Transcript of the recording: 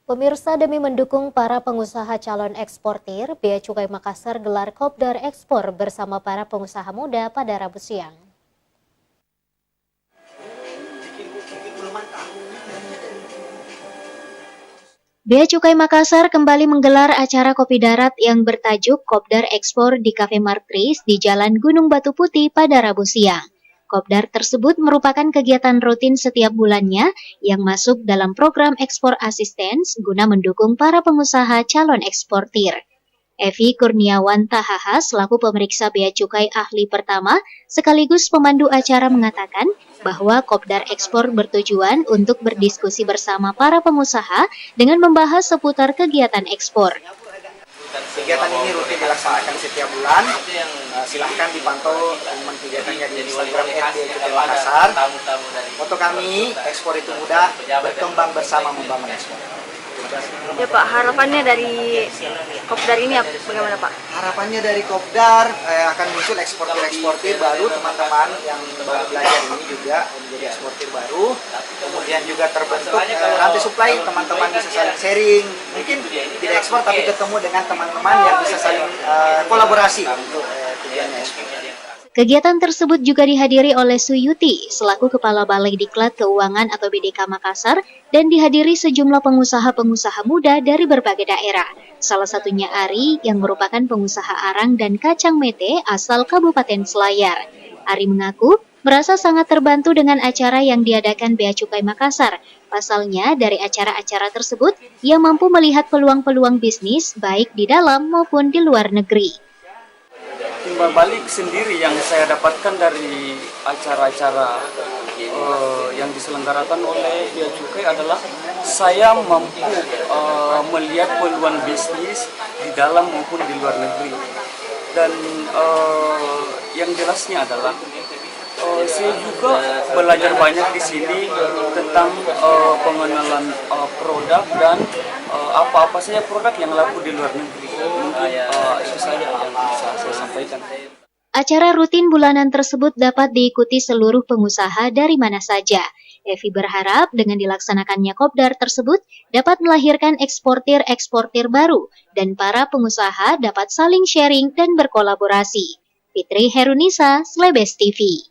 Pemirsa, demi mendukung para pengusaha calon eksportir, Bea Cukai Makassar gelar Kopdar Ekspor bersama para pengusaha muda pada Rabu siang. Bea Cukai Makassar kembali menggelar acara kopi darat yang bertajuk Kopdar Ekspor di Cafe Martris di Jalan Gunung Batu Putih pada Rabu siang. Kopdar tersebut merupakan kegiatan rutin setiap bulannya yang masuk dalam program ekspor asistens guna mendukung para pengusaha calon eksportir. Evi Kurniawan Tahaha selaku pemeriksa Bea Cukai ahli pertama sekaligus pemandu acara mengatakan bahwa Kopdar Ekspor bertujuan untuk berdiskusi bersama para pengusaha dengan membahas seputar kegiatan ekspor. Kegiatan ini rutin dilaksanakan setiap bulan. Silahkan dipantau teman kegiatannya di Instagram @bea_cukai_makassar. Moto kami, ekspor itu mudah, berkembang bersama membangun ekspor. Ya Pak, harapannya dari Kopdar ini bagaimana Pak? Harapannya dari Kopdar akan muncul eksportir baru, teman-teman yang baru belajar ini juga menjadi eksportir baru. Kemudian juga terbentuk nanti supply, teman-teman bisa saling sharing. Mungkin tidak ekspor tapi ketemu dengan teman-teman yang bisa saling kolaborasi untuk tujuannya ekspor. Kegiatan tersebut juga dihadiri oleh Suyuti selaku Kepala Balai Diklat Keuangan atau BDK Makassar dan dihadiri sejumlah pengusaha-pengusaha muda dari berbagai daerah. Salah satunya Ari yang merupakan pengusaha arang dan kacang mete asal Kabupaten Selayar. Ari mengaku merasa sangat terbantu dengan acara yang diadakan Bea Cukai Makassar. Pasalnya dari acara-acara tersebut ia mampu melihat peluang-peluang bisnis baik di dalam maupun di luar negeri. Timbal balik sendiri yang saya dapatkan dari acara-acara yang diselenggarakan oleh Bea Cukai adalah saya mampu melihat peluang bisnis di dalam maupun di luar negeri. Dan yang jelasnya adalah saya juga belajar banyak di sini tentang pengenalan produk dan apa-apa saja produk yang laku di luar negeri. Mungkin itu saja yang bisa saya sampaikan. Acara rutin bulanan tersebut dapat diikuti seluruh pengusaha dari mana saja. Evi berharap dengan dilaksanakannya Kopdar tersebut dapat melahirkan eksportir-eksportir baru dan para pengusaha dapat saling sharing dan berkolaborasi. Fitri Herunisa, Slebes TV.